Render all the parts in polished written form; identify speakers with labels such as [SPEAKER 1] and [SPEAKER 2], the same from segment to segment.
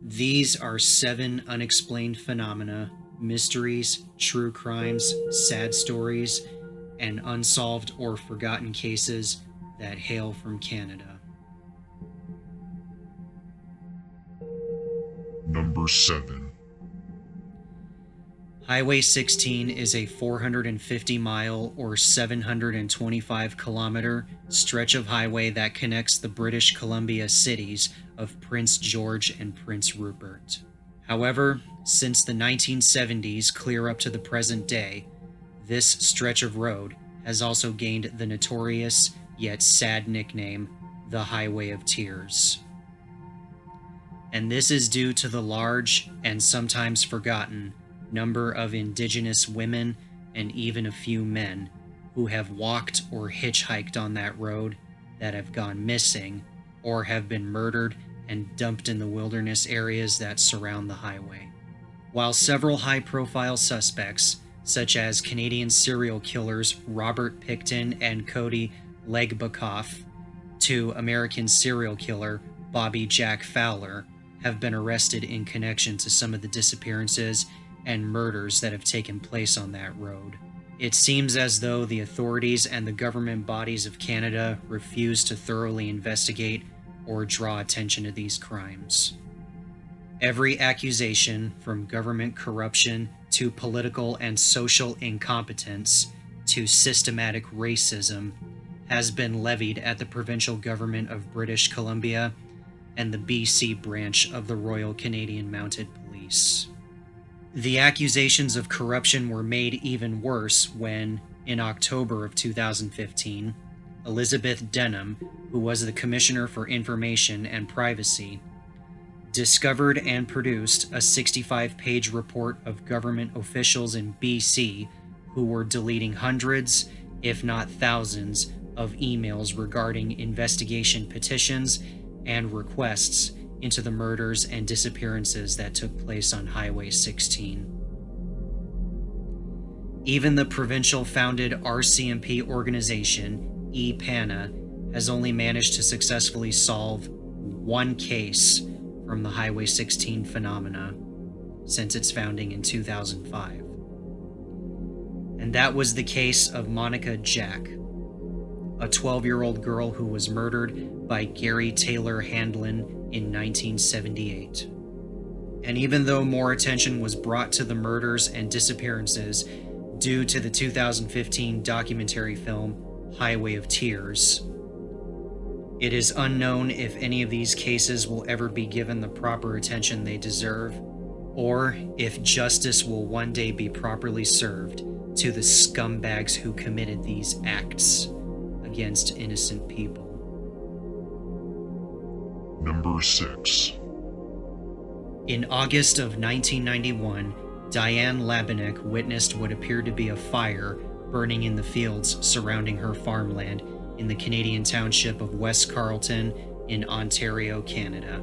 [SPEAKER 1] These are 7 unexplained phenomena, mysteries, true crimes, sad stories, and unsolved or forgotten cases that hail from Canada.
[SPEAKER 2] Number 7.
[SPEAKER 1] Highway 16 is a 450-mile or 725-kilometer stretch of highway that connects the British Columbia cities of Prince George and Prince Rupert. However, since the 1970s clear up to the present day, this stretch of road has also gained the notorious yet sad nickname, the Highway of Tears. And this is due to the large and sometimes forgotten number of Indigenous women and even a few men who have walked or hitchhiked on that road that have gone missing or have been murdered and dumped in the wilderness areas that surround the highway. While several high-profile suspects, such as Canadian serial killers Robert Pickton and Cody Legbakoff, to American serial killer Bobby Jack Fowler, have been arrested in connection to some of the disappearances and murders that have taken place on that road. It seems as though the authorities and the government bodies of Canada refuse to thoroughly investigate or draw attention to these crimes. Every accusation, from government corruption to political and social incompetence to systematic racism, has been levied at the provincial government of British Columbia and the BC branch of the Royal Canadian Mounted Police. The accusations of corruption were made even worse when, in October of 2015, Elizabeth Denham, who was the Commissioner for Information and Privacy, discovered and produced a 65-page report of government officials in BC who were deleting hundreds, if not thousands, of emails regarding investigation petitions and requests into the murders and disappearances that took place on Highway 16. Even the provincial-founded RCMP organization, E-Pana, has only managed to successfully solve one case from the Highway 16 phenomena since its founding in 2005. And that was the case of Monica Jack, a 12-year-old girl who was murdered by Gary Taylor Handlin in 1978. And even though more attention was brought to the murders and disappearances due to the 2015 documentary film Highway of Tears, it is unknown if any of these cases will ever be given the proper attention they deserve, or if justice will one day be properly served to the scumbags who committed these acts against innocent people.
[SPEAKER 2] Number 6.
[SPEAKER 1] In August of 1991, Diane Labinek witnessed what appeared to be a fire burning in the fields surrounding her farmland in the Canadian township of West Carleton in Ontario, Canada.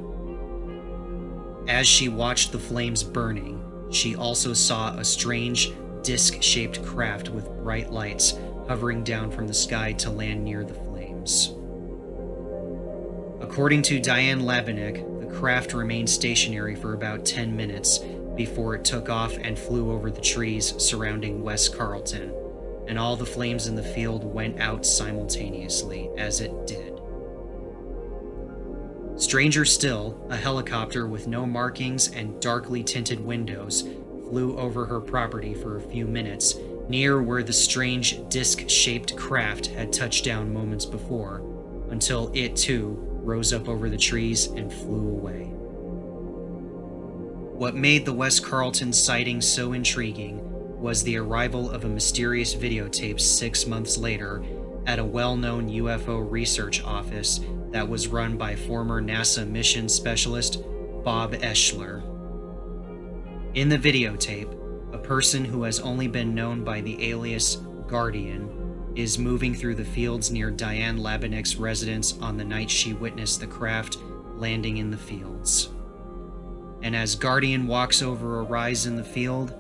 [SPEAKER 1] As she watched the flames burning, she also saw a strange, disc-shaped craft with bright lights hovering down from the sky to land near the flames. According to Diane Labinek, the craft remained stationary for about 10 minutes before it took off and flew over the trees surrounding West Carleton, and all the flames in the field went out simultaneously as it did. Stranger still, a helicopter with no markings and darkly tinted windows flew over her property for a few minutes near where the strange disc-shaped craft had touched down moments before, until it too rose up over the trees and flew away. What made the West Carleton sighting so intriguing was the arrival of a mysterious videotape 6 months later at a well-known UFO research office that was run by former NASA mission specialist Bob Eschler. In the videotape, a person who has only been known by the alias Guardian is moving through the fields near Diane Labinek's residence on the night she witnessed the craft landing in the fields. And as Guardian walks over a rise in the field,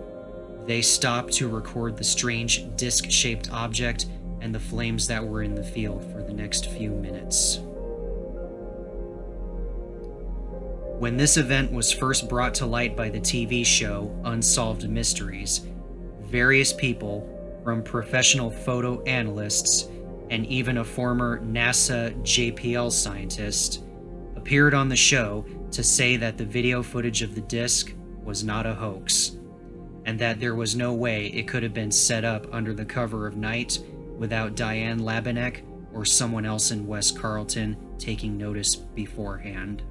[SPEAKER 1] they stop to record the strange disc-shaped object and the flames that were in the field for the next few minutes. When this event was first brought to light by the TV show Unsolved Mysteries, various people, from professional photo analysts and even a former NASA JPL scientist, appeared on the show to say that the video footage of the disc was not a hoax, and that there was no way it could have been set up under the cover of night without Diane Labinek or someone else in West Carleton taking notice beforehand.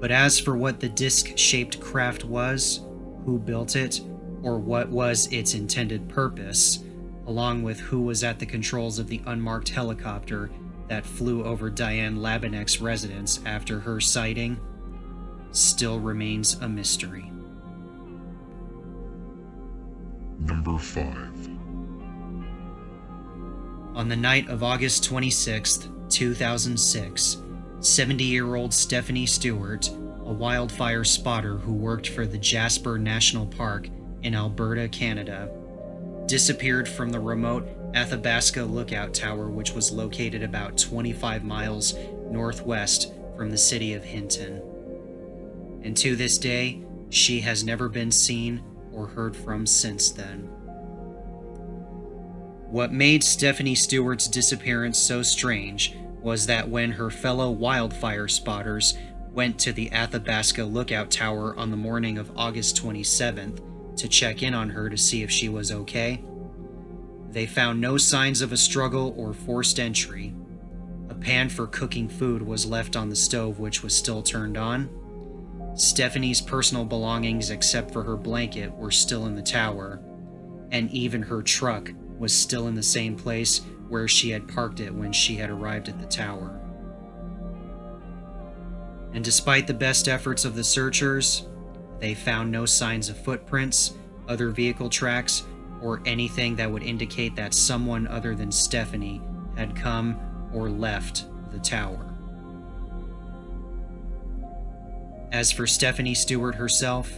[SPEAKER 1] But as for what the disc-shaped craft was, who built it, or what was its intended purpose, along with who was at the controls of the unmarked helicopter that flew over Diane Labinek's residence after her sighting, still remains a mystery.
[SPEAKER 2] Number 5.
[SPEAKER 1] On the night of August 26, 2006, 70-year-old Stephanie Stewart, a wildfire spotter who worked for the Jasper National Park in Alberta, Canada, disappeared from the remote Athabasca Lookout Tower, which was located about 25 miles northwest from the city of Hinton. And to this day, she has never been seen or heard from since then. What made Stephanie Stewart's disappearance so strange was that when her fellow wildfire spotters went to the Athabasca Lookout Tower on the morning of August 27th to check in on her to see if she was okay, they found no signs of a struggle or forced entry. A pan for cooking food was left on the stove, which was still turned on. Stephanie's personal belongings, except for her blanket, were still in the tower, and even her truck was still in the same place where she had parked it when she had arrived at the tower. And despite the best efforts of the searchers, they found no signs of footprints, other vehicle tracks, or anything that would indicate that someone other than Stephanie had come or left the tower. As for Stephanie Stewart herself,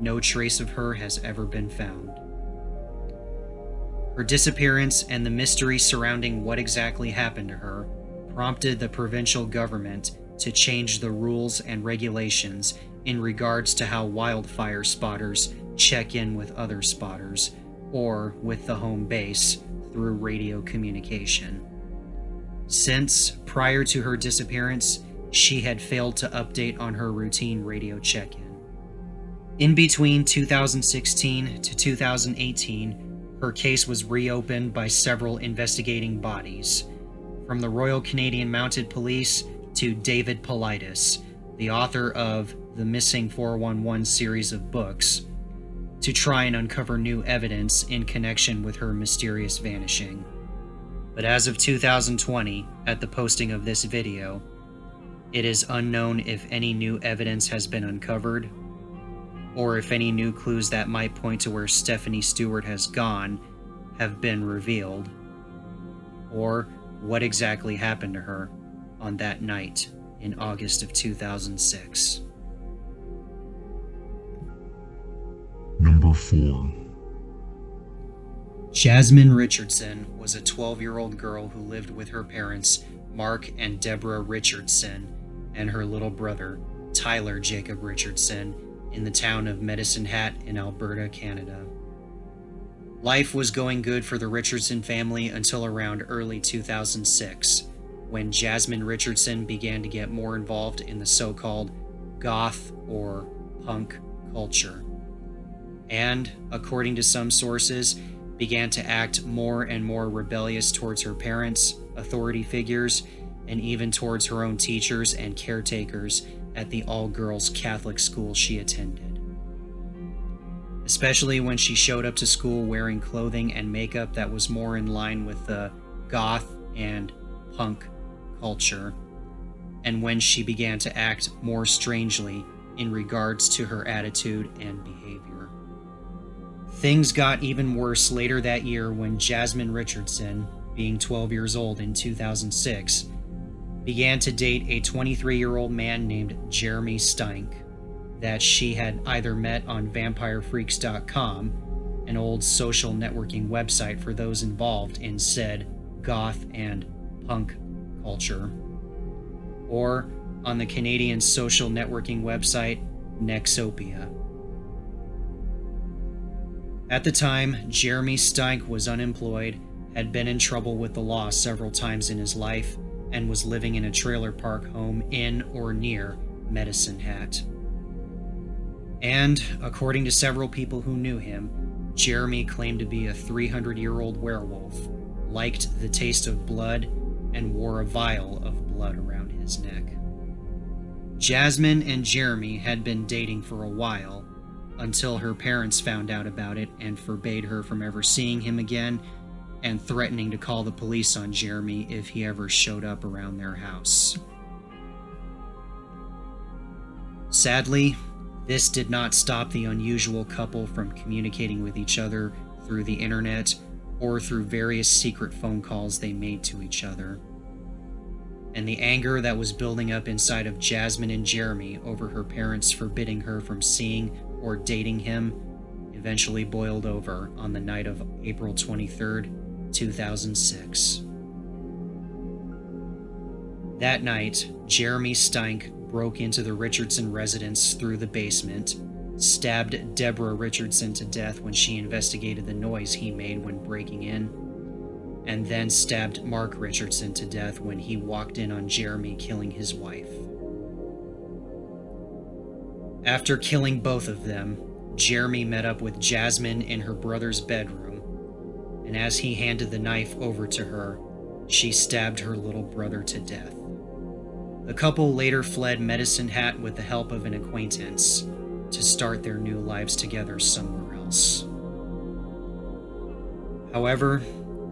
[SPEAKER 1] no trace of her has ever been found. Her disappearance and the mystery surrounding what exactly happened to her prompted the provincial government to change the rules and regulations in regards to how wildfire spotters check in with other spotters or with the home base through radio communication. Since, prior to her disappearance, she had failed to update on her routine radio check-in. In between 2016 to 2018, her case was reopened by several investigating bodies, from the Royal Canadian Mounted Police to David Paulides, the author of the Missing 411 series of books, to try and uncover new evidence in connection with her mysterious vanishing. But as of 2020, at the posting of this video, it is unknown if any new evidence has been uncovered, or if any new clues that might point to where Stephanie Stewart has gone have been revealed, or what exactly happened to her on that night in August of 2006.
[SPEAKER 2] Number 4.
[SPEAKER 1] Jasmine Richardson was a 12-year-old girl who lived with her parents, Mark and Deborah Richardson, and her little brother, Tyler Jacob Richardson, in the town of Medicine Hat in Alberta, Canada. Life was going good for the Richardson family until around early 2006, when Jasmine Richardson began to get more involved in the so-called goth or punk culture, and, according to some sources, began to act more and more rebellious towards her parents, authority figures, and even towards her own teachers and caretakers at the all-girls Catholic school she attended. Especially when she showed up to school wearing clothing and makeup that was more in line with the goth and punk culture, and when she began to act more strangely in regards to her attitude and behavior. Things got even worse later that year when Jasmine Richardson, being 12 years old in 2006, began to date a 23-year-old man named Jeremy Steinck that she had either met on vampirefreaks.com, an old social networking website for those involved in said goth and punk culture, or on the Canadian social networking website Nexopia. At the time, Jeremy Steinck was unemployed, had been in trouble with the law several times in his life, and was living in a trailer park home in or near Medicine Hat. And, according to several people who knew him, Jeremy claimed to be a 300-year-old werewolf, liked the taste of blood, and wore a vial of blood around his neck. Jasmine and Jeremy had been dating for a while, until her parents found out about it and forbade her from ever seeing him again, and threatening to call the police on Jeremy if he ever showed up around their house. Sadly, this did not stop the unusual couple from communicating with each other through the internet or through various secret phone calls they made to each other. And the anger that was building up inside of Jasmine and Jeremy over her parents forbidding her from seeing or dating him eventually boiled over on the night of April 23rd, 2006. That night, Jeremy Steinck broke into the Richardson residence through the basement, stabbed Deborah Richardson to death when she investigated the noise he made when breaking in, and then stabbed Mark Richardson to death when he walked in on Jeremy killing his wife. After killing both of them, Jeremy met up with Jasmine in her brother's bedroom, and as he handed the knife over to her, she stabbed her little brother to death. The couple later fled Medicine Hat with the help of an acquaintance to start their new lives together somewhere else. However,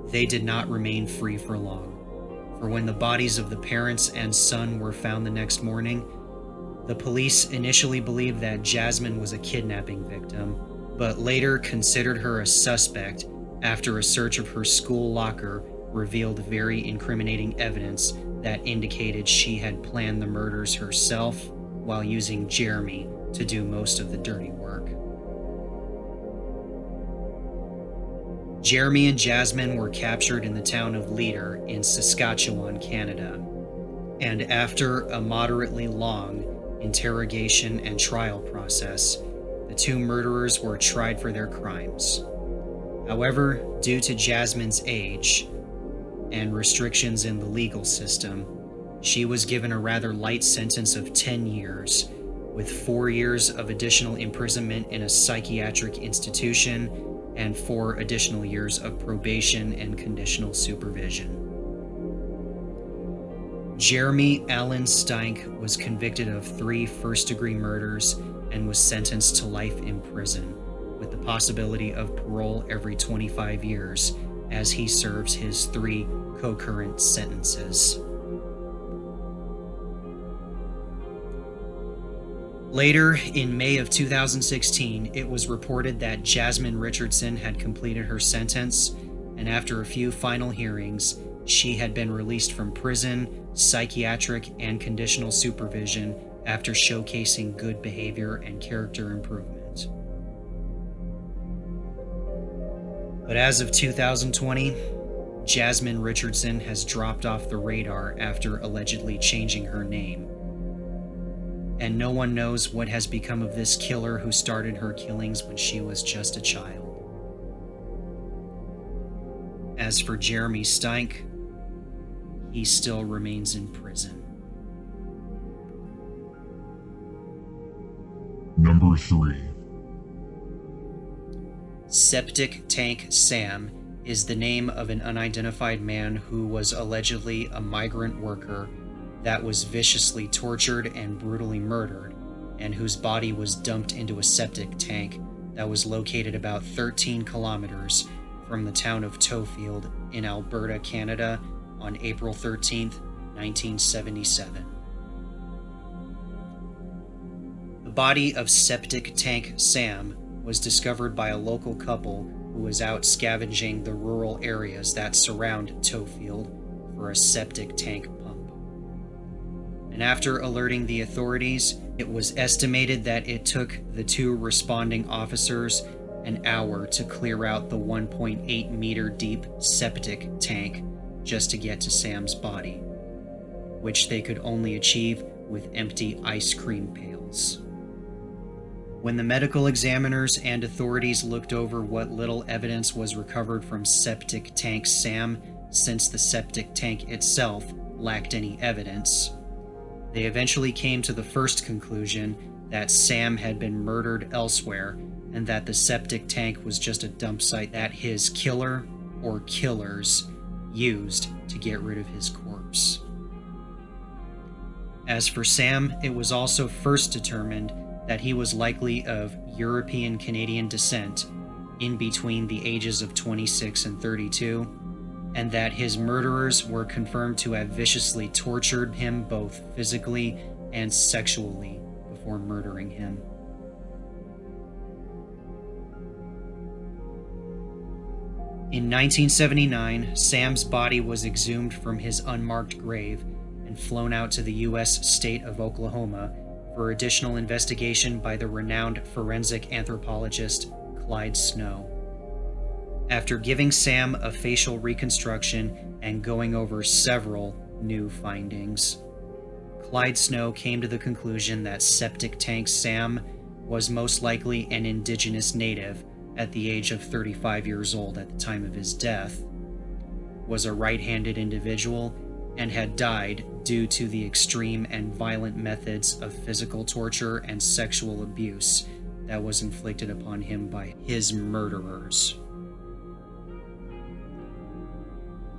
[SPEAKER 1] they did not remain free for long, for when the bodies of the parents and son were found the next morning, the police initially believed that Jasmine was a kidnapping victim, but later considered her a suspect after a search of her school locker revealed very incriminating evidence that indicated she had planned the murders herself while using Jeremy to do most of the dirty work. Jeremy and Jasmine were captured in the town of Leader in Saskatchewan, Canada, and after a moderately long interrogation and trial process, the two murderers were tried for their crimes. However, due to Jasmine's age and restrictions in the legal system, she was given a rather light sentence of 10 years, with 4 years of additional imprisonment in a psychiatric institution and 4 additional years of probation and conditional supervision. Jeremy Allen Steinck was convicted of 3 first-degree murders and was sentenced to life in prison, with the possibility of parole every 25 years as he serves his 3 concurrent sentences. Later, in May of 2016, it was reported that Jasmine Richardson had completed her sentence, and after a few final hearings, she had been released from prison, psychiatric, and conditional supervision after showcasing good behavior and character improvement. But as of 2020, Jasmine Richardson has dropped off the radar after allegedly changing her name. And no one knows what has become of this killer who started her killings when she was just a child. As for Jeremy Steinck, he still remains in prison.
[SPEAKER 2] Number 3.
[SPEAKER 1] Septic Tank Sam is the name of an unidentified man who was allegedly a migrant worker that was viciously tortured and brutally murdered, and whose body was dumped into a septic tank that was located about 13 kilometers from the town of Tofield in Alberta, Canada, on April 13th, 1977. The body of Septic Tank Sam was discovered by a local couple who was out scavenging the rural areas that surround Tofield for a septic tank pump. And after alerting the authorities, it was estimated that it took the 2 responding officers an hour to clear out the 1.8 meter deep septic tank just to get to Sam's body. which they could only achieve with empty ice cream pails. When the medical examiners and authorities looked over what little evidence was recovered from Septic Tank Sam, since the septic tank itself lacked any evidence, they eventually came to the first conclusion that Sam had been murdered elsewhere and that the septic tank was just a dump site that his killer or killers used to get rid of his corpse. As for Sam, it was also first determined that he was likely of European Canadian descent in between the ages of 26 and 32, and that his murderers were confirmed to have viciously tortured him both physically and sexually before murdering him. In 1979, Sam's body was exhumed from his unmarked grave and flown out to the U.S. state of Oklahoma for additional investigation by the renowned forensic anthropologist Clyde Snow. After giving Sam a facial reconstruction and going over several new findings, Clyde Snow came to the conclusion that Septic Tank Sam was most likely an indigenous native at the age of 35 years old at the time of his death, was a right-handed individual, and had died due to the extreme and violent methods of physical torture and sexual abuse that was inflicted upon him by his murderers.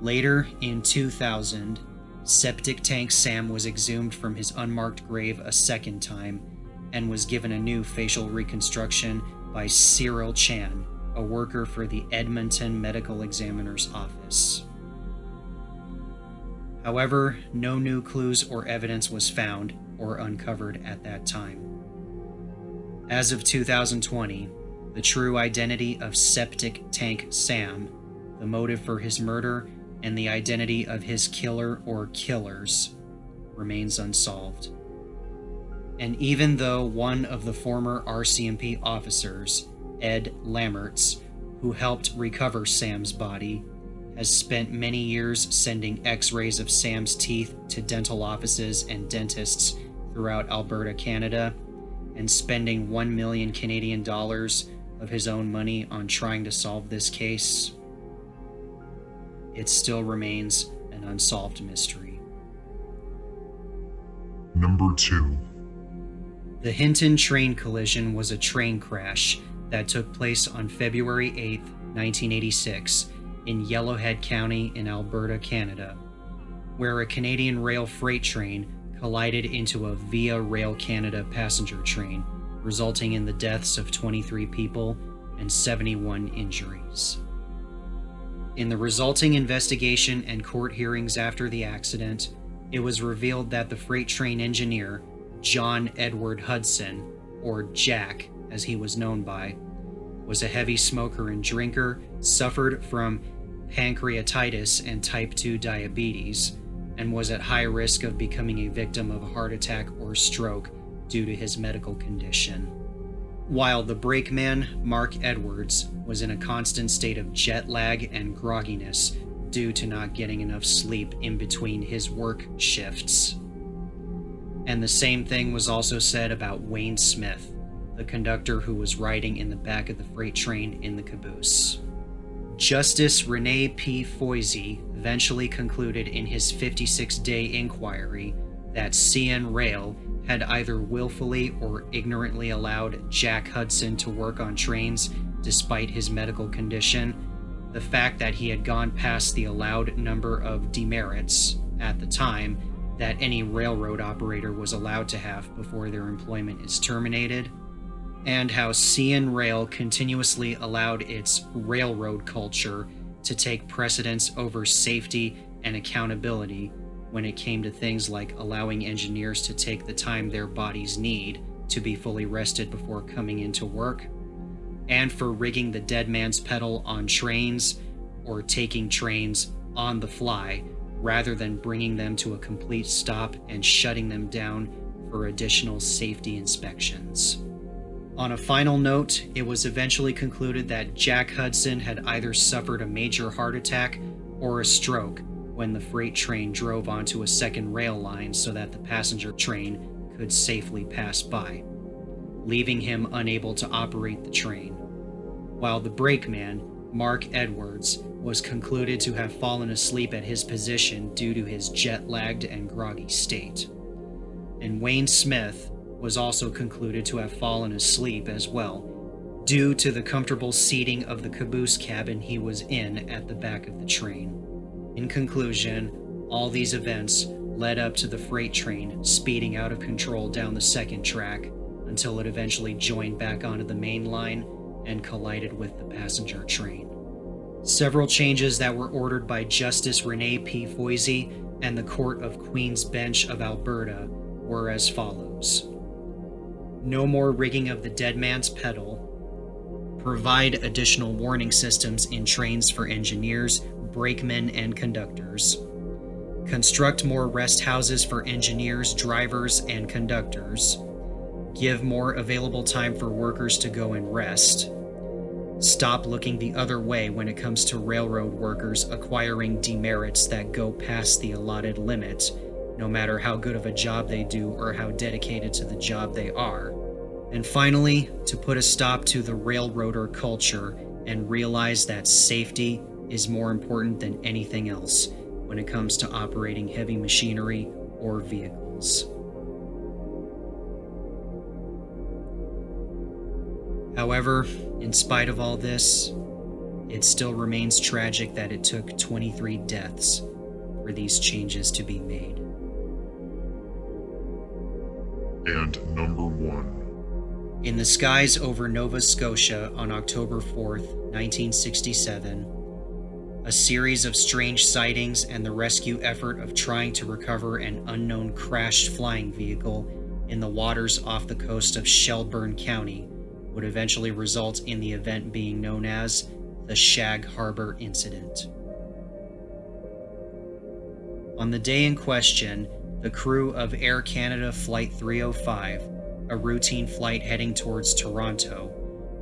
[SPEAKER 1] Later, in 2000, Septic Tank Sam was exhumed from his unmarked grave a second time and was given a new facial reconstruction by Cyril Chan, a worker for the Edmonton Medical Examiner's Office. However, no new clues or evidence was found or uncovered at that time. As of 2020, the true identity of Septic Tank Sam, the motive for his murder, and the identity of his killer or killers remains unsolved. And even though one of the former RCMP officers, Ed Lammertz, who helped recover Sam's body, has spent many years sending x-rays of Sam's teeth to dental offices and dentists throughout Alberta, Canada, and spending 1 million Canadian dollars of his own money on trying to solve this case, it still remains an unsolved mystery.
[SPEAKER 2] Number 2.
[SPEAKER 1] The Hinton Train Collision was a train crash that took place on February 8, 1986, in Yellowhead County in Alberta, Canada, where a Canadian rail freight train collided into a Via Rail Canada passenger train, resulting in the deaths of 23 people and 71 injuries. In the resulting investigation and court hearings after the accident, it was revealed that the freight train engineer, John Edward Hudson, or Jack as he was known by, was a heavy smoker and drinker, suffered from pancreatitis and type 2 diabetes, and was at high risk of becoming a victim of a heart attack or stroke due to his medical condition. While the brakeman, Mark Edwards, was in a constant state of jet lag and grogginess due to not getting enough sleep in between his work shifts. And the same thing was also said about Wayne Smith, the conductor who was riding in the back of the freight train in the caboose. Justice Rene P. Foisey eventually concluded in his 56-day inquiry that CN Rail had either willfully or ignorantly allowed Jack Hudson to work on trains despite his medical condition, the fact that he had gone past the allowed number of demerits at the time that any railroad operator was allowed to have before their employment is terminated, and how CN Rail continuously allowed its railroad culture to take precedence over safety and accountability when it came to things like allowing engineers to take the time their bodies need to be fully rested before coming into work, and for rigging the dead man's pedal on trains or taking trains on the fly rather than bringing them to a complete stop and shutting them down for additional safety inspections. On a final note, it was eventually concluded that Jack Hudson had either suffered a major heart attack or a stroke when the freight train drove onto a second rail line so that the passenger train could safely pass by, leaving him unable to operate the train, while the brakeman, Mark Edwards, was concluded to have fallen asleep at his position due to his jet-lagged and groggy state. And Wayne Smith was also concluded to have fallen asleep as well, due to the comfortable seating of the caboose cabin he was in at the back of the train. In conclusion, all these events led up to the freight train speeding out of control down the second track until it eventually joined back onto the main line and collided with the passenger train. Several changes that were ordered by Justice Renee P. Foisey and the Court of Queen's Bench of Alberta were as follows. No more rigging of the dead man's pedal. Provide additional warning systems in trains for engineers, brakemen, and conductors. Construct more rest houses for engineers, drivers, and conductors. Give more available time for workers to go and rest. Stop looking the other way when it comes to railroad workers acquiring demerits that go past the allotted limit, no matter how good of a job they do or how dedicated to the job they are. And finally, to put a stop to the railroader culture and realize that safety is more important than anything else when it comes to operating heavy machinery or vehicles. However, in spite of all this, it still remains tragic that it took 23 deaths for these changes to be made.
[SPEAKER 2] And number 1.
[SPEAKER 1] In the skies over Nova Scotia on October 4th, 1967, a series of strange sightings and the rescue effort of trying to recover an unknown crashed flying vehicle in the waters off the coast of Shelburne County would eventually result in the event being known as the Shag Harbor Incident. On the day in question, the crew of Air Canada Flight 305, a routine flight heading towards Toronto,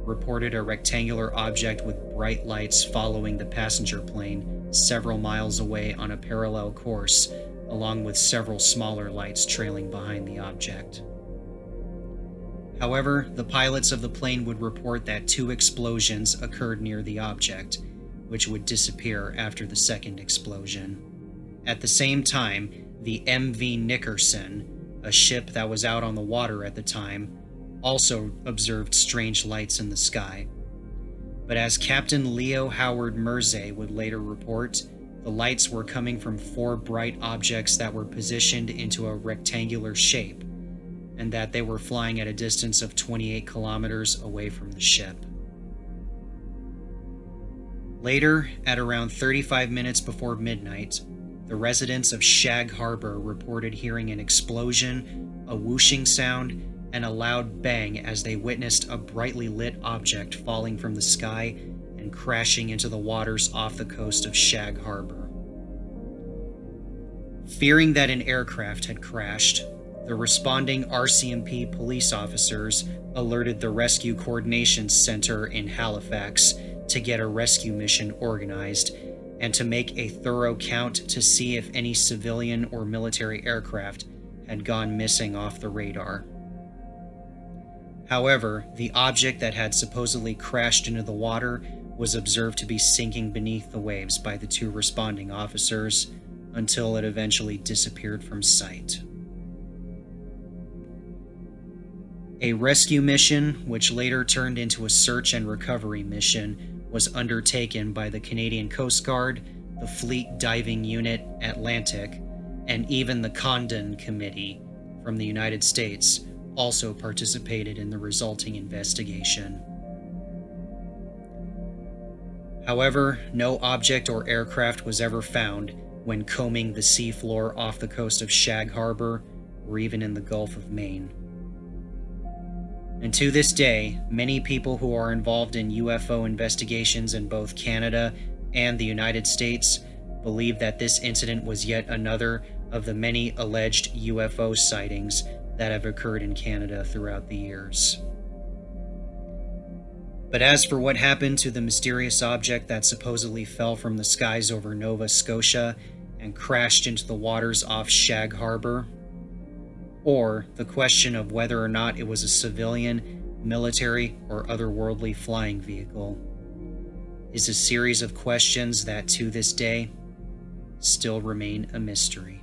[SPEAKER 1] reported a rectangular object with bright lights following the passenger plane several miles away on a parallel course, along with several smaller lights trailing behind the object. However, the pilots of the plane would report that 2 explosions occurred near the object, which would disappear after the second explosion. At the same time, the MV Nickerson, a ship that was out on the water at the time, also observed strange lights in the sky. But as Captain Leo Howard Mersey would later report, the lights were coming from 4 bright objects that were positioned into a rectangular shape, and that they were flying at a distance of 28 kilometers away from the ship. Later, at around 35 minutes before midnight, the residents of Shag Harbor reported hearing an explosion, a whooshing sound, and a loud bang as they witnessed a brightly lit object falling from the sky and crashing into the waters off the coast of Shag Harbor. Fearing that an aircraft had crashed, the responding RCMP police officers alerted the Rescue Coordination Center in Halifax to get a rescue mission organized and to make a thorough count to see if any civilian or military aircraft had gone missing off the radar. However, the object that had supposedly crashed into the water was observed to be sinking beneath the waves by the 2 responding officers until it eventually disappeared from sight. A rescue mission, which later turned into a search and recovery mission, was undertaken by the Canadian Coast Guard, the Fleet Diving Unit Atlantic, and even the Condon Committee from the United States also participated in the resulting investigation. However, no object or aircraft was ever found when combing the seafloor off the coast of Shag Harbor or even in the Gulf of Maine. And to this day, many people who are involved in UFO investigations in both Canada and the United States believe that this incident was yet another of the many alleged UFO sightings that have occurred in Canada throughout the years. But as for what happened to the mysterious object that supposedly fell from the skies over Nova Scotia and crashed into the waters off Shag Harbor, or the question of whether or not it was a civilian, military, or otherworldly flying vehicle, is a series of questions that, to this day, still remain a mystery.